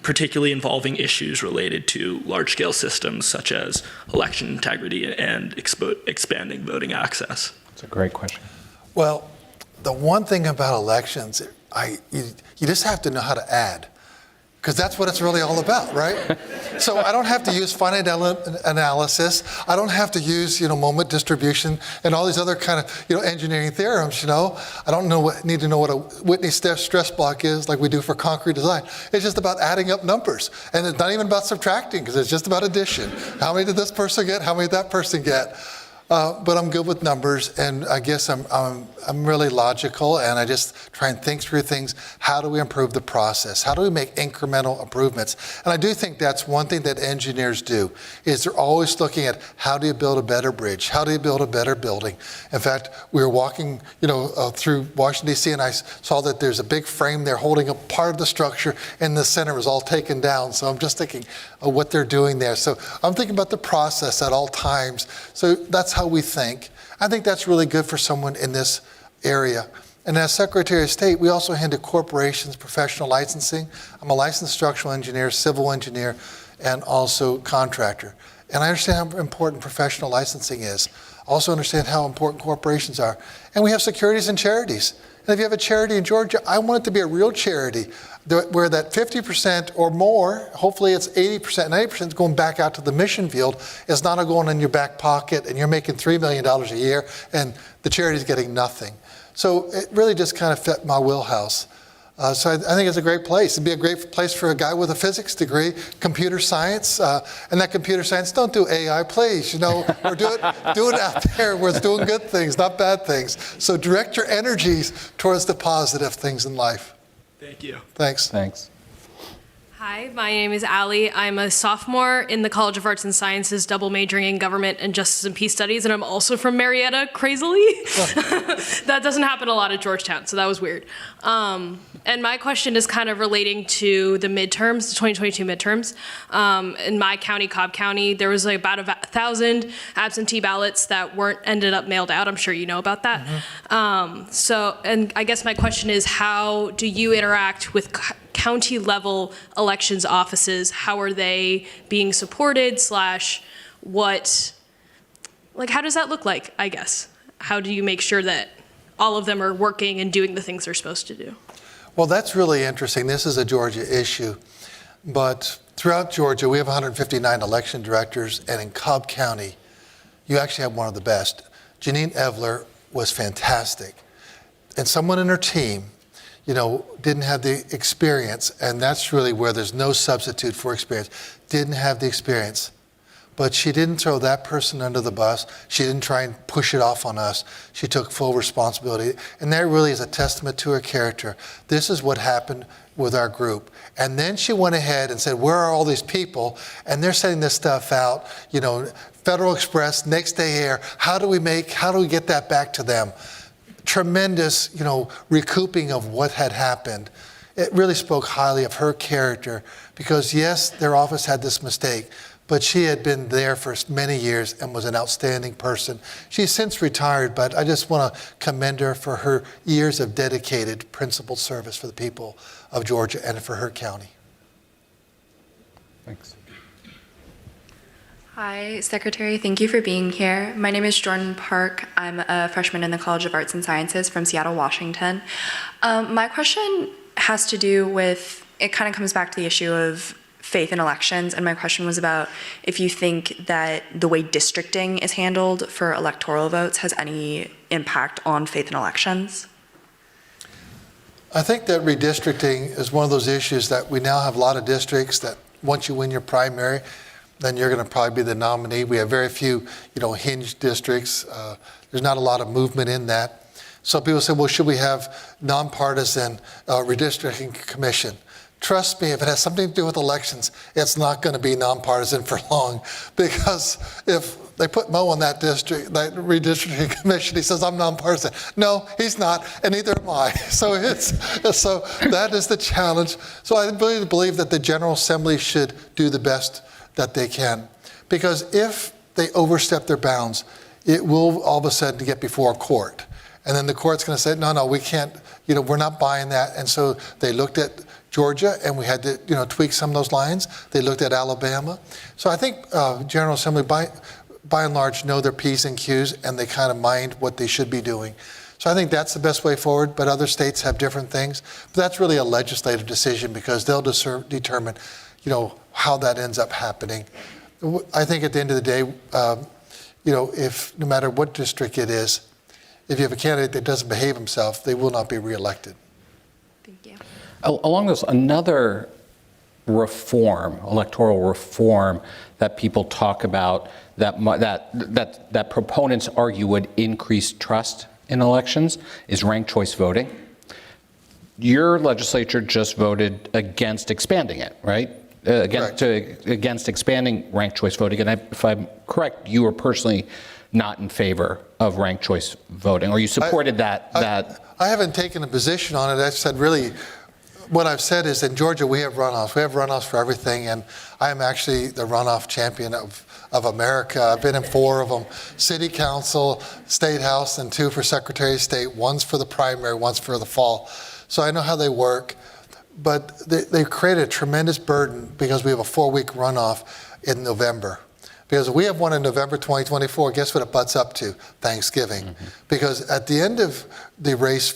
particularly involving issues related to large-scale systems such as election integrity and expanding voting access? That's a great question. Well, the one thing about elections, you just have to know how to add, because that's what it's really all about, right? So I don't have to use finite analysis. I don't have to use, moment distribution and all these other kind of, engineering theorems, I don't need to know what a Whitney stress block is like we do for concrete design. It's just about adding up numbers. And it's not even about subtracting, because it's just about addition. How many did this person get? How many did that person get? But I'm good with numbers, and I guess I'm really logical, and I just try and think through things. How do we improve the process? How do we make incremental improvements? And I do think that's one thing that engineers do, is they're always looking at how do you build a better bridge? How do you build a better building? In fact, we were walking, through Washington, D.C., and I saw that there's a big frame there holding up part of the structure, and the center was all taken down. So I'm just thinking of what they're doing there. So I'm thinking about the process at all times. So that's how we think. I think that's really good for someone in this area. And as Secretary of State, we also handle corporations, professional licensing. I'm a licensed structural engineer, civil engineer, and also contractor. And I understand how important professional licensing is. I also understand how important corporations are. And we have securities and charities. And if you have a charity in Georgia, I want it to be a real charity, where that 50% or more, hopefully it's 80%, 90% is going back out to the mission field. It's not going in your back pocket and you're making $3 million a year and the charity's getting nothing. So it really just kind of fit my wheelhouse. So I think it's a great place. It'd be a great place for a guy with a physics degree, computer science, and that computer science, don't do AI, please, or do it out there where it's doing good things, not bad things. So direct your energies towards the positive things in life. Thank you. Thanks. Thanks. Hi, my name is Allie. I'm a sophomore in the College of Arts and Sciences, double majoring in government and justice and peace studies, and I'm also from Marietta, crazily. That doesn't happen a lot at Georgetown, so that was weird. And my question is kind of relating to the midterms, the 2022 midterms. In my county, Cobb County, there was like about 1,000 absentee ballots that ended up mailed out. I'm sure you know about that. Mm-hmm. And I guess my question is, how do you interact with county level elections offices? How are they being supported / how does that look like, I guess? How do you make sure that all of them are working and doing the things they're supposed to do? Well, that's really interesting. This is a Georgia issue, but throughout Georgia, we have 159 election directors, and in Cobb County, you actually have one of the best. Janine Evler was fantastic, and someone in her team didn't have the experience, and that's really where there's no substitute for experience. Didn't have the experience, but she didn't throw that person under the bus. She didn't try and push it off on us. She took full responsibility, and that really is a testament to her character. This is what happened with our group. And then she went ahead and said, where are all these people? And they're sending this stuff out, Federal Express, next day air. How do we get that back to them? Tremendous, recouping of what had happened. It really spoke highly of her character because, yes, their office had this mistake, but she had been there for many years and was an outstanding person. She's since retired, but I just want to commend her for her years of dedicated, principled service for the people of Georgia and for her county. Thanks. Hi, Secretary. Thank you for being here. My name is Jordan Park. I'm a freshman in the College of Arts and Sciences from Seattle, Washington. My question has to do with, it kind of comes back to the issue of faith in elections, and my question was about if you think that the way districting is handled for electoral votes has any impact on faith in elections. I think that redistricting is one of those issues that we now have a lot of districts that once you win your primary, then you're going to probably be the nominee. We have very few, hinge districts. There's not a lot of movement in that. So people say, well, should we have nonpartisan redistricting commission? Trust me, if it has something to do with elections, it's not going to be nonpartisan for long, because if they put Mo on that redistricting commission, he says, I'm nonpartisan. No, he's not, and neither am I. So that is the challenge. So I really believe that the General Assembly should do the best that they can, because if they overstep their bounds, it will all of a sudden get before a court. And then the court's going to say, no, we can't, we're not buying that. And so they looked at Georgia, and we had to, tweak some of those lines. They looked at Alabama. So I think General Assembly, by and large, know their P's and Q's, and they kind of mind what they should be doing. So I think that's the best way forward, but other states have different things. But that's really a legislative decision, because they'll determine, how that ends up happening. I think at the end of the day, if no matter what district it is, if you have a candidate that doesn't behave himself, they will not be reelected. Thank you. Along those, another reform, electoral reform that people talk about that proponents argue would increase trust in elections is ranked choice voting. Your legislature just voted against expanding it, right? Against expanding ranked choice voting. And if I'm correct, you were personally not in favor of ranked choice voting, or you supported that. I haven't taken a position on it. I've said, really, what I've said is in Georgia we have runoffs. We have runoffs for everything, and I am actually the runoff champion of America. I've been in 4 of them: City Council, State House, and 2 for Secretary of State. One's for the primary, one's for the fall. So I know how they work. But they've created a tremendous burden, because we have a 4-week runoff in November. Because if we have one in November 2024, guess what it butts up to? Thanksgiving. Mm-hmm. Because at the end of the race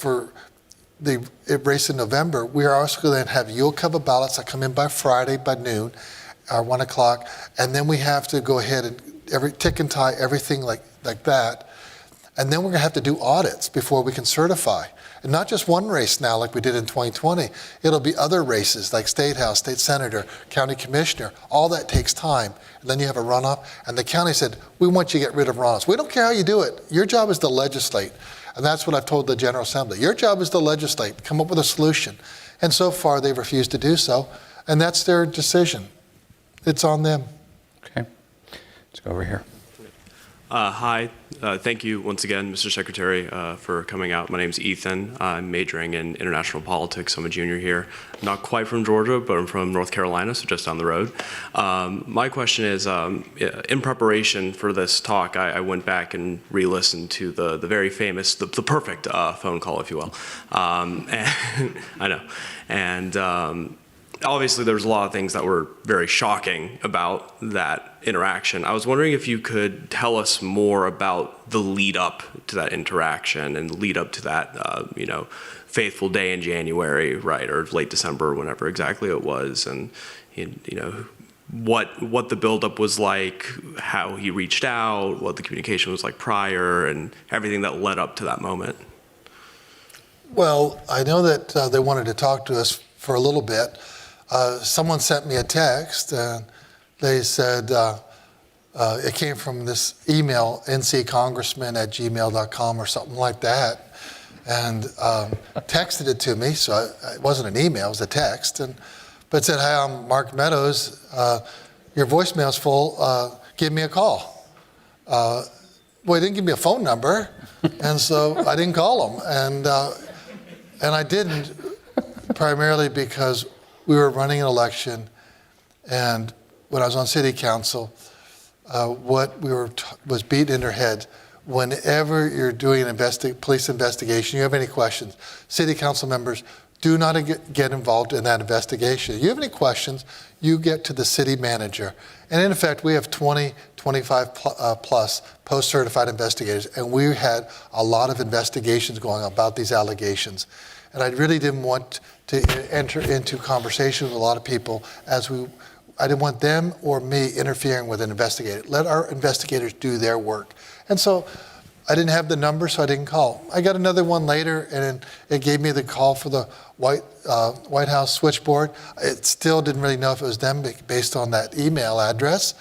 in November, we are also going to have Yule cover ballots that come in by Friday by noon, or 1 o'clock, and then we have to go ahead and tick and tie everything like that. And then we're going to have to do audits before we can certify. And not just one race now like we did in 2020. It'll be other races like State House, State Senator, County Commissioner. All that takes time. And then you have a runoff. And the county said, we want you to get rid of runoffs. We don't care how you do it. Your job is to legislate. And that's what I've told the General Assembly. Your job is to legislate, come up with a solution. And so far, they've refused to do so. And that's their decision. It's on them. Okay. Let's go over here. Hi. Thank you once again, Mr. Secretary, for coming out. My name's Ethan. I'm majoring in international politics. I'm a junior here. I'm not quite from Georgia, but I'm from North Carolina, so just down the road. My question is, in preparation for this talk, I went back and re-listened to the very famous, the perfect phone call, if you will. And, I know. And obviously, there's a lot of things that were very shocking about that interaction. I was wondering if you could tell us more about the lead up to that interaction and lead up to that, fateful day in January, right, or late December, whenever exactly it was, and what the buildup was like, how he reached out, what the communication was like prior, and everything that led up to that moment. Well, I know that they wanted to talk to us for a little bit. Someone sent me a text, and they said, it came from this email, nccongressman@gmail.com or something like that, and texted it to me. So it wasn't an email, it was a text. But it said, hi, I'm Mark Meadows. Your voicemail's full. Give me a call. Well, he didn't give me a phone number, and so I didn't call him. And I didn't, primarily because we were running an election, and when I was on city council, what we were was beat in their head. Whenever you're doing an police investigation, you have any questions, city council members do not get involved in that investigation. If you have any questions, you get to the city manager. And in effect, we have 25 plus post-certified investigators, and we had a lot of investigations going on about these allegations. And I really didn't want to enter into conversation with a lot of people as we I didn't want them or me interfering with an investigator. Let our investigators do their work. And so I didn't have the number, so I didn't call. I got another one later, and it gave me the call for the White House switchboard. It still didn't really know if it was them based on that email address.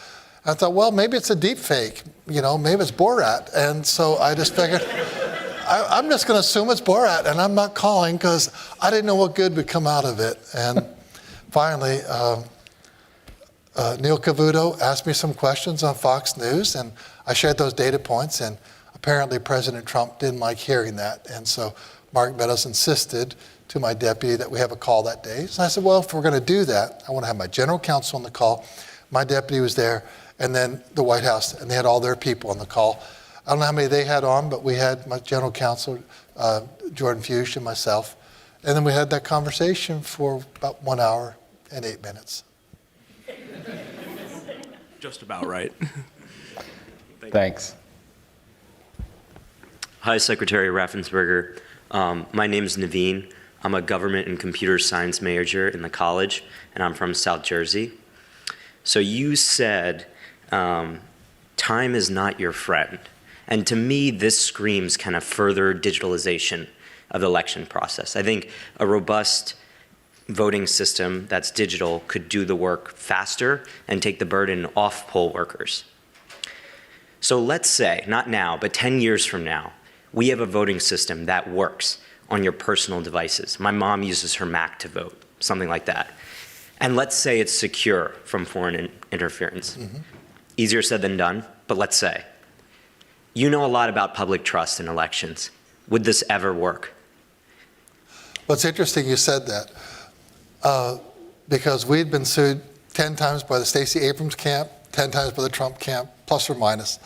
I thought, well, maybe it's a deep fake. Maybe it's Borat. And so I just figured, I'm just going to assume it's Borat, and I'm not calling because I didn't know what good would come out of it. And finally, Neil Cavuto asked me some questions on Fox News, and I shared those data points, and apparently President Trump didn't like hearing that. And so Mark Meadows insisted to my deputy that we have a call that day. So I said, well, if we're going to do that, I want to have my general counsel on the call. My deputy was there, and then the White House, and they had all their people on the call. I don't know how many they had on, but we had my general counsel, Jordan Fuchs, and myself. And then we had that conversation for about 1 hour and 8 minutes. Just about right. Thanks. Hi, Secretary Raffensperger. My name is Naveen. I'm a government and computer science major in the college, and I'm from South Jersey. So you said time is not your friend. And to me, this screams kind of further digitalization of the election process. I think a robust voting system that's digital could do the work faster and take the burden off poll workers. So let's say, not now, but 10 years from now, we have a voting system that works on your personal devices. My mom uses her Mac to vote, something like that. And let's say it's secure from foreign interference. Mm-hmm. Easier said than done, but let's say. You know a lot about public trust in elections. Would this ever work? Well, it's interesting you said that because we'd been sued 10 times by the Stacey Abrams camp, 10 times by the Trump camp, plus or minus.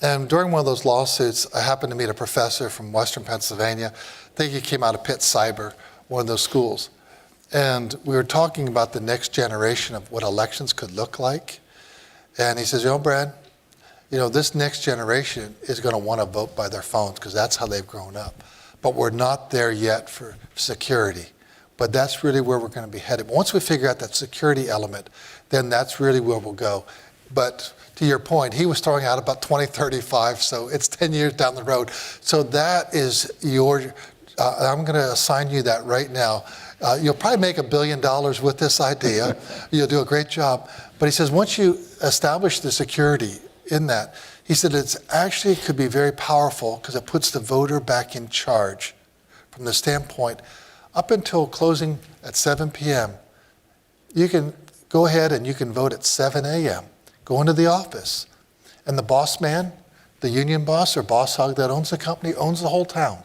And during one of those lawsuits, I happened to meet a professor from Western Pennsylvania. I think he came out of Pitt Cyber, one of those schools. And we were talking about the next generation of what elections could look like. And he says, Brad, this next generation is going to want to vote by their phones because that's how they've grown up. But we're not there yet for security. But that's really where we're going to be headed. Once we figure out that security element, then that's really where we'll go. But to your point, he was throwing out about 2035, so it's 10 years down the road. So that is I'm going to assign you that right now. You'll probably make $1 billion with this idea. You'll do a great job. But he says, once you establish the security in that, he said it's actually could be very powerful because it puts the voter back in charge from the standpoint up until closing at 7 p.m. You can go ahead and you can vote at 7 a.m. Go into the office, and the boss man, the union boss or boss hog that owns the company owns the whole town.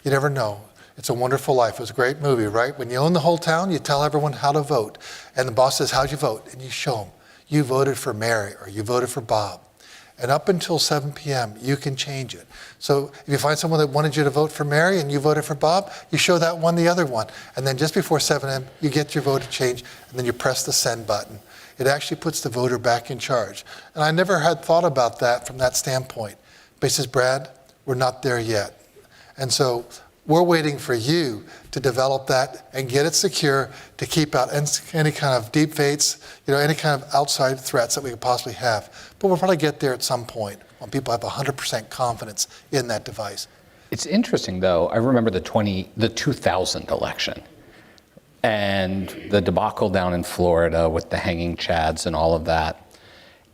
You never know. It's a Wonderful Life. It was a great movie, right? When you own the whole town, you tell everyone how to vote. And the boss says, how'd you vote? And you show them. You voted for Mary or you voted for Bob. And up until 7 p.m., you can change it. So if you find someone that wanted you to vote for Mary and you voted for Bob, you show that one the other one. And then just before 7 a.m., you get your vote changed, and then you press the send button. It actually puts the voter back in charge. And I never had thought about that from that standpoint. But he says, Brad, we're not there yet. And so we're waiting for you to develop that and get it secure to keep out any kind of deep fakes, any kind of outside threats that we could possibly have. But we'll probably get there at some point when people have 100% confidence in that device. It's interesting, though. I remember the 2000 election and the debacle down in Florida with the hanging chads and all of that.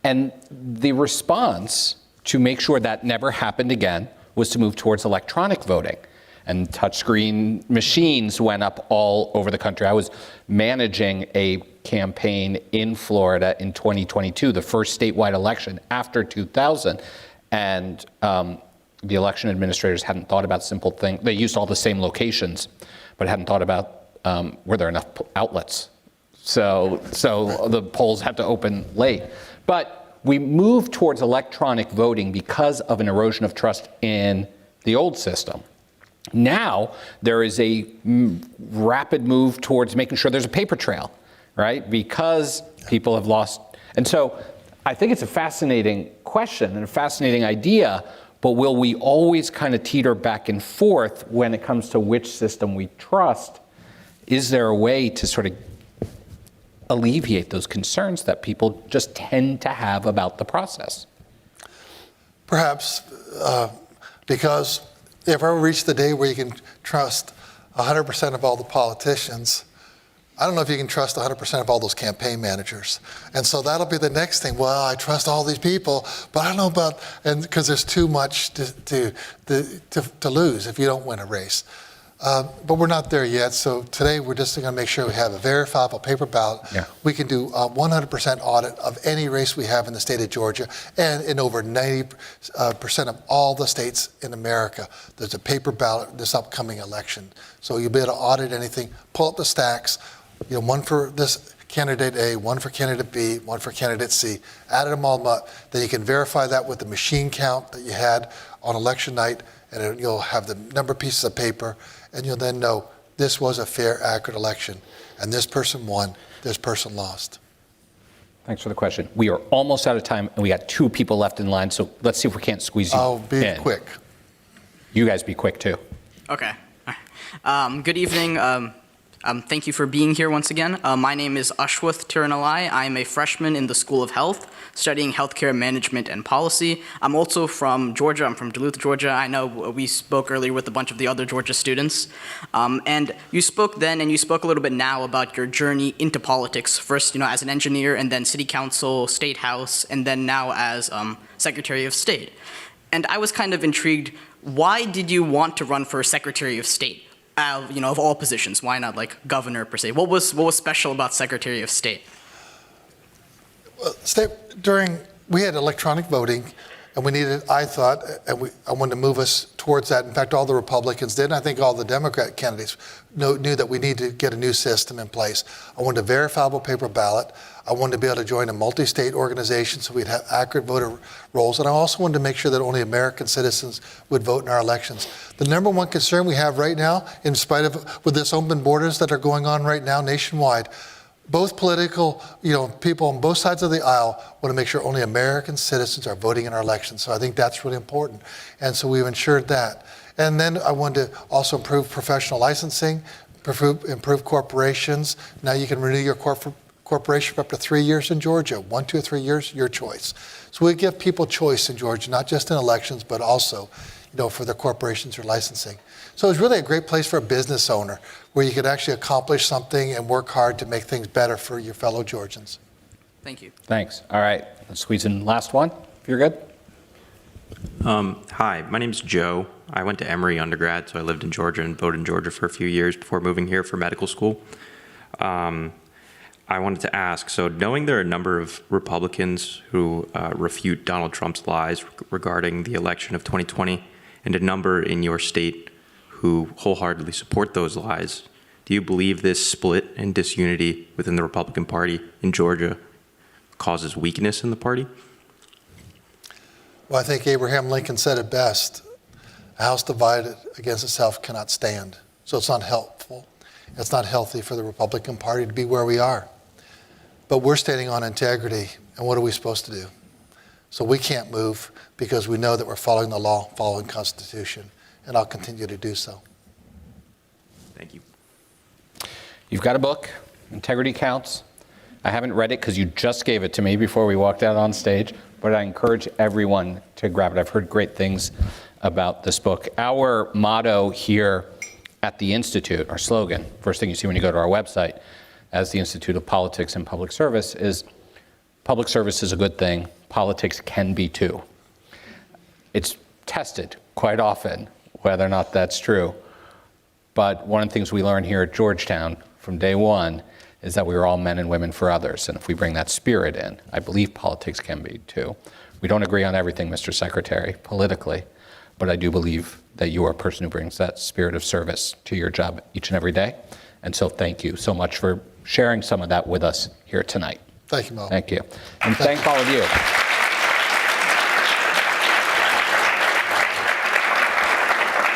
And the response to make sure that never happened again was to move towards electronic voting. And touchscreen machines went up all over the country. I was managing a campaign in Florida in 2022, the first statewide election after 2000. And the election administrators hadn't thought about simple things. They used all the same locations, but hadn't thought about were there enough outlets. So the polls had to open late. But we moved towards electronic voting because of an erosion of trust in the old system. Now there is a rapid move towards making sure there's a paper trail, right? Because people have lost. And so I think it's a fascinating question and a fascinating idea, but will we always kind of teeter back and forth when it comes to which system we trust? Is there a way to sort of alleviate those concerns that people just tend to have about the process? Perhaps because if I reach the day where you can trust 100% of all the politicians, I don't know if you can trust 100% of all those campaign managers. And so that'll be the next thing. Well, I trust all these people, but I don't know about, and because there's too much to lose if you don't win a race. But we're not there yet. So today we're just going to make sure we have a verifiable paper ballot. Yeah. We can do a 100% audit of any race we have in the state of Georgia, and in over 90% of all the states in America, there's a paper ballot this upcoming election. So you'll be able to audit anything, pull up the stacks, one for this candidate A, one for candidate B, one for candidate C, added them all up. Then you can verify that with the machine count that you had on election night, and you'll have the number of pieces of paper, and you'll then know this was a fair, accurate election, and this person won, this person lost. Thanks for the question. We are almost out of time, and we got 2 people left in line, so let's see if we can't squeeze you I'll be in. quick. You guys be quick, too. Okay. Good evening. Thank you for being here once again. My name is Ashwath Tiranalai. I'm a freshman in the School of Health, studying healthcare management and policy. I'm also from Georgia. I'm from Duluth, Georgia. I know we spoke earlier with a bunch of the other Georgia students. And you spoke then, and you spoke a little bit now about your journey into politics. First, as an engineer, and then city council, state house, and then now as Secretary of State. And I was kind of intrigued, why did you want to run for Secretary of State? Of all positions, why not like governor per se? What was special about Secretary of State? Well, we had electronic voting, and we needed, I thought, and I wanted to move us towards that. In fact, all the Republicans did, and I think all the Democrat candidates knew that we need to get a new system in place. I wanted a verifiable paper ballot. I wanted to be able to join a multi-state organization so we'd have accurate voter rolls. And I also wanted to make sure that only American citizens would vote in our elections. The number one concern we have right now, in spite of with this open borders that are going on right now nationwide, both political, people on both sides of the aisle want to make sure only American citizens are voting in our elections. So I think that's really important. And so we've ensured that. And then I wanted to also improve professional licensing, improve corporations. Now you can renew your corporation for up to 3 years in Georgia. 1, 2, or 3 years, your choice. So we give people choice in Georgia, not just in elections, but also, for their corporations or licensing. So it's really a great place for a business owner where you could actually accomplish something and work hard to make things better for your fellow Georgians. Thank you. Thanks. All right, let's squeeze in last one, if you're good. Hi, my name's Joe. I went to Emory undergrad, so I lived in Georgia and voted in Georgia for a few years before moving here for medical school. I wanted to ask, so knowing there are a number of Republicans who refute Donald Trump's lies regarding the election of 2020, and a number in your state who wholeheartedly support those lies, do you believe this split and disunity within the Republican Party in Georgia causes weakness in the party? Well, I think Abraham Lincoln said it best. A house divided against itself cannot stand. So it's not helpful. It's not healthy for the Republican Party to be where we are. But we're standing on integrity, and what are we supposed to do? So we can't move because we know that we're following the law, following the Constitution, and I'll continue to do so. Thank you. You've got a book, Integrity Counts. I haven't read it because you just gave it to me before we walked out on stage, but I encourage everyone to grab it. I've heard great things about this book. Our motto here at the Institute, our slogan, first thing you see when you go to our website, as the Institute of Politics and Public Service, is public service is a good thing, politics can be too. It's tested quite often whether or not that's true. But one of the things we learned here at Georgetown from day one is that we are all men and women for others. And if we bring that spirit in, I believe politics can be too. We don't agree on everything, Mr. Secretary, politically, but I do believe that you are a person who brings that spirit of service to your job each and every day. And so thank you so much for sharing some of that with us here tonight. Thank you, Mo. Thank you. And thank all of you.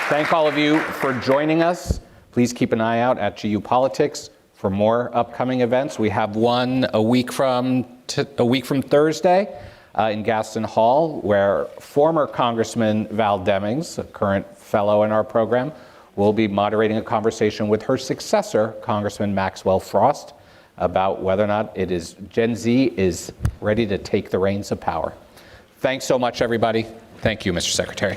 Thank all of you for joining us. Please keep an eye out at GU Politics for more upcoming events. We have one a week from Thursday in Gaston Hall, where former Congressman Val Demings, a current fellow in our program, will be moderating a conversation with her successor, Congressman Maxwell Frost, about whether or not Gen Z is ready to take the reins of power. Thanks so much, everybody. Thank you, Mr. Secretary.